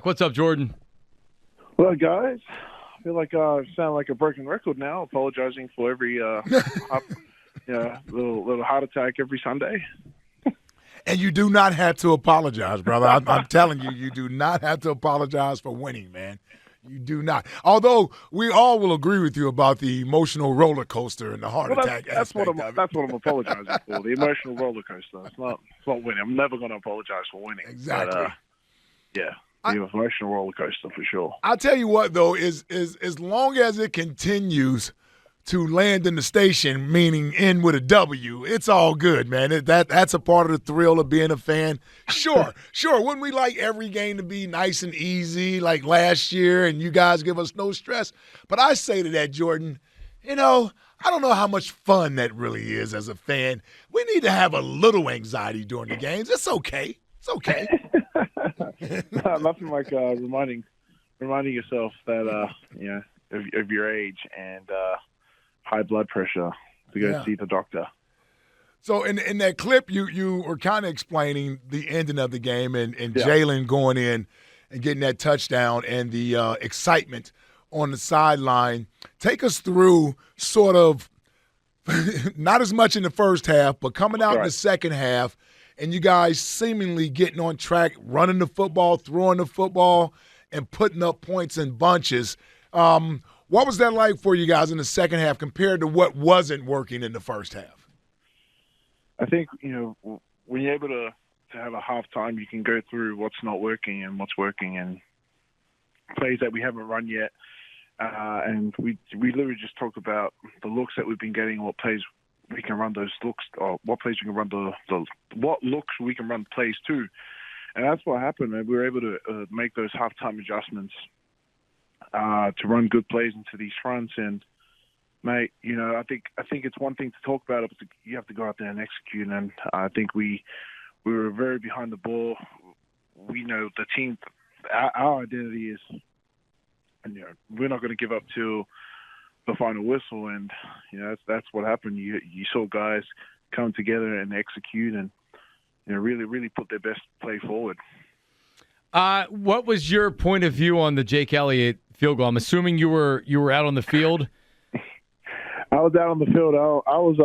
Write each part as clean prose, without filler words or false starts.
What's up, Jordan? Well, guys, I feel like I sound like a broken record now, apologizing for every little heart attack every Sunday. And you do not have to apologize, brother. I'm telling you, you do not have to apologize for winning, man. You do not. Although we all will agree with you about the emotional roller coaster and the heart Well, attack that's what aspect I'm of it. that's what I'm apologizing for. The emotional roller coaster. It's not winning. I'm never going to apologize for winning. Exactly. But, yeah, the emotional roller coaster for sure. I'll tell you what, though, is as long as it continues to land in the station, meaning end with a W, it's all good, man. That's a part of the thrill of being a fan. Sure. Wouldn't we like every game to be nice and easy like last year and you guys give us no stress? But I say to that, Jordan, I don't know how much fun that really is as a fan. We need to have a little anxiety during the games. It's okay. It's okay. Nothing like reminding yourself that of your age and high blood pressure to go see the doctor. So in that clip, you were kind of explaining the ending of the game and Jalen going in and getting that touchdown and the excitement on the sideline. Take us through sort of not as much in the first half, but coming out in the second half, and you guys seemingly getting on track, running the football, throwing the football, and putting up points in bunches. What was that like for you guys in the second half compared to what wasn't working in the first half? I think, when you're able to have a halftime, you can go through what's not working and what's working and plays that we haven't run yet. And we literally just talked about the looks that we've been getting, what plays we can run those looks, or what plays we can run what looks we can run plays to. And that's what happened. We were able to make those halftime adjustments to run good plays into these fronts. And, mate, I think it's one thing to talk about it, but you have to go out there and execute. And I think we were very behind the ball. We know the team, our identity is, and we're not going to give up till the final whistle. And that's what happened. You saw guys come together and execute, and really put their best play forward. What was your point of view on the Jake Elliott field goal? I'm assuming you were out on the field. I was out on the field. I was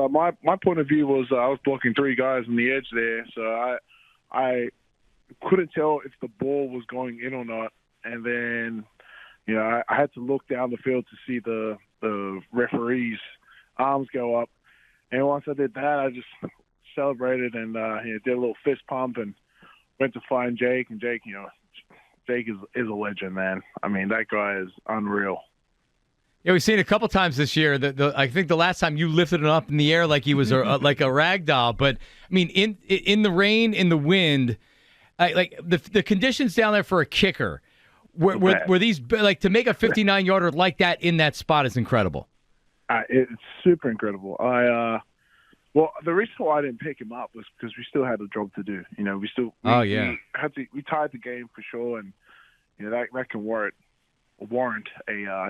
my point of view was I was blocking three guys on the edge there, so I couldn't tell if the ball was going in or not. And then I had to look down the field to see the referee's arms go up. And once I did that, I just celebrated and did a little fist pump and went to find Jake. And Jake, Jake is a legend, man. I mean, that guy is unreal. Yeah, we've seen it a couple times this year. I think the last time you lifted him up in the air like he was like a rag doll. But I mean, in the rain, in the wind, like the conditions down there for a kicker, were these like to make a 59-yarder like that in that spot is incredible. It's super incredible. Well, the reason why I didn't pick him up was because we still had a job to do. We tied the game for sure, and that can warrant a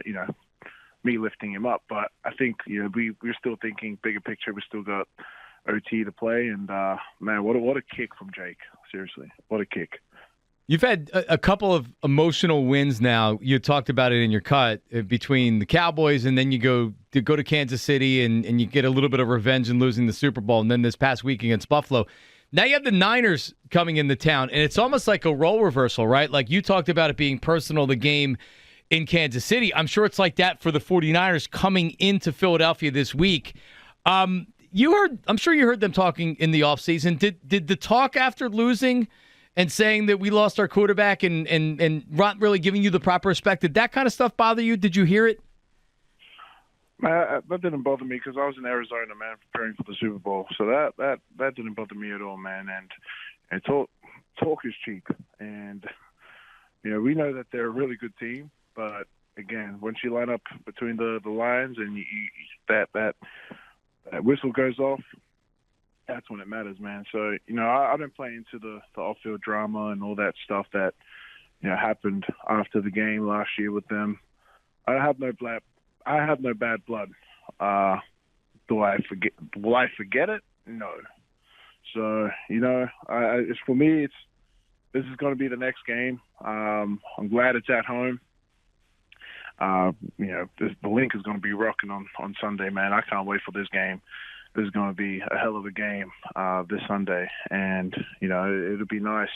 me lifting him up. But I think we're still thinking bigger picture. We still got OT to play, and man, what a kick from Jake! Seriously, what a kick! You've had a couple of emotional wins now. You talked about it in your cut between the Cowboys, and then you go to Kansas City, and you get a little bit of revenge in losing the Super Bowl, and then this past week against Buffalo. Now you have the Niners coming into town, and it's almost like a role reversal, right? Like you talked about it being personal, the game in Kansas City. I'm sure it's like that for the 49ers coming into Philadelphia this week. I'm sure you heard them talking in the offseason. Did the talk after losing and saying that we lost our quarterback and not really giving you the proper respect, did that kind of stuff bother you? Did you hear it? That didn't bother me because I was in Arizona, man, preparing for the Super Bowl. So that didn't bother me at all, man. And talk is cheap. And, we know that they're a really good team. But, again, once you line up between the lines and that whistle goes off, that's when it matters, man. So, I don't play into the off-field drama and all that stuff that, happened after the game last year with them. I have no bad blood. Will I forget it? No. So, it's for me, this is going to be the next game. I'm glad it's at home. The link is going to be rocking on Sunday, man. I can't wait for this game. This is going to be a hell of a game this Sunday, and it'll be nice.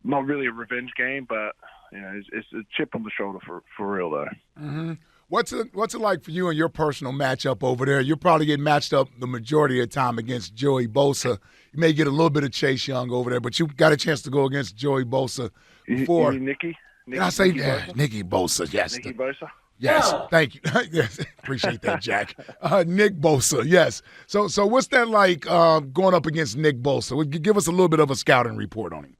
Not really a revenge game, but it's a chip on the shoulder for real though. Mm-hmm. What's it like for you and your personal matchup over there? You'll probably get matched up the majority of the time against Joey Bosa. You may get a little bit of Chase Young over there, but you got a chance to go against Joey Bosa before. You mean Nicky? I say Nicky Bosa, yes. Nicky Bosa? Yes, thank you. Yes, appreciate that, Jack. Nick Bosa, yes. So what's that like going up against Nick Bosa? Give us a little bit of a scouting report on him.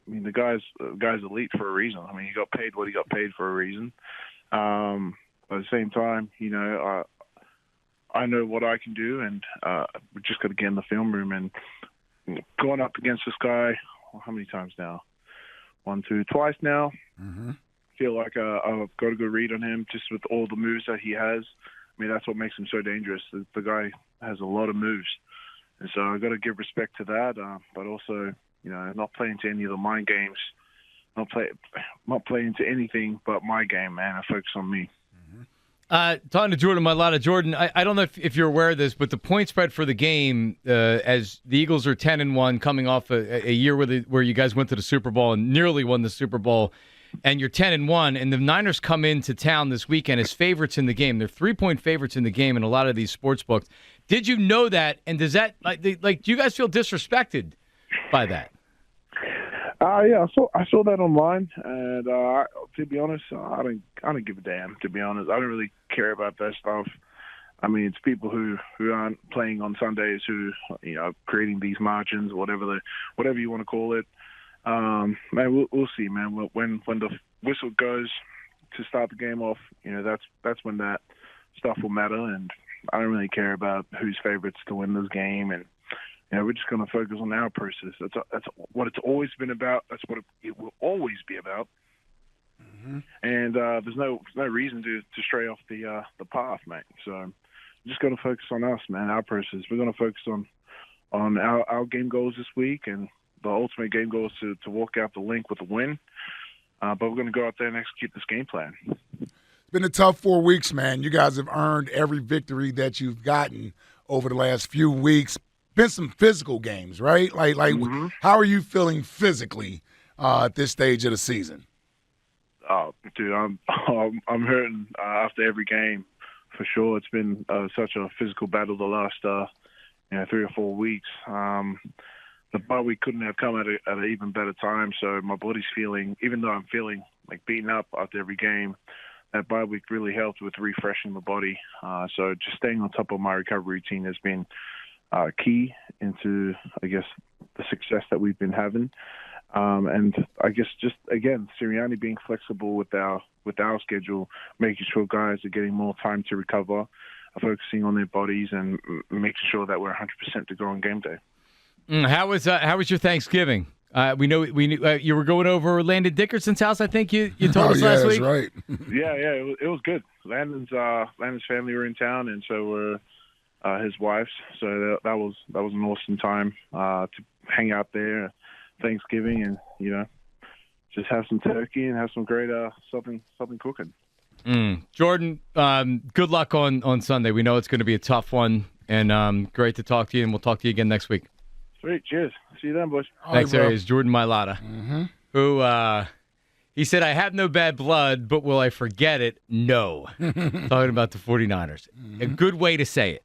I mean, the guy's elite for a reason. I mean, he got paid what he got paid for a reason. But at the same time, I know what I can do, and we just got to get in the film room. And going up against this guy, how many times now? Twice now. Mm-hmm. Feel like I've got a good read on him just with all the moves that he has. I mean, that's what makes him so dangerous. The guy has a lot of moves. And so I've got to give respect to that, but also, not playing to any of the mind games, not playing to anything but my game, man. I focus on me. Talking to Jordan Mailata. Jordan, I don't know if you're aware of this, but the point spread for the game, as the Eagles are 10-1, coming off a year where you guys went to the Super Bowl and nearly won the Super Bowl, and you're 10-1, and the Niners come into town this weekend as favorites in the game. They're 3-point favorites in the game in a lot of these sports books. Did you know that? And does that do you guys feel disrespected by that? Yeah, I saw that online, and to be honest, I don't give a damn. To be honest, I don't really care about that stuff. I mean, it's people who aren't playing on Sundays who creating these margins, whatever you want to call it. Man, we'll see, man. When the whistle goes to start the game off, that's when that stuff will matter, and I don't really care about who's favorites to win this game, and we're just going to focus on our process. That's what it's always been about. That's what it will always be about. Mm-hmm. And there's no reason to stray off the path, mate. So I'm just going to focus on us, man, our process. We're going to focus on our game goals this week, and the ultimate game goal is to walk out the link with a win. But we're going to go out there and execute this game plan. It's been a tough 4 weeks, man. You guys have earned every victory that you've gotten over the last few weeks. Been some physical games, right? Like, mm-hmm. How are you feeling physically at this stage of the season? Oh, dude, I'm hurting after every game, for sure. It's been such a physical battle the last 3 or 4 weeks. The bye week couldn't have come at an even better time. So my body's feeling, even though I'm feeling like beaten up after every game, that bye week really helped with refreshing the body. So just staying on top of my recovery routine has been key into, I guess, the success that we've been having. And I guess just, again, Sirianni being flexible with our schedule, making sure guys are getting more time to recover, focusing on their bodies, and making sure that we're 100% to go on game day. How was your Thanksgiving? We knew you were going over Landon Dickerson's house. I think you told us last week. That's right. Yeah, it was good. Landon's family were in town, and so were his wives. So that was an awesome time to hang out there, Thanksgiving, and just have some turkey and have some great something cooking. Jordan, good luck on Sunday. We know it's going to be a tough one, and great to talk to you. And we'll talk to you again next week. Sweet. Cheers. See you then, boys. Thanks, Arias. Jordan Mailata, who he said, I have no bad blood, but will I forget it? No. Talking about the 49ers. A good way to say it.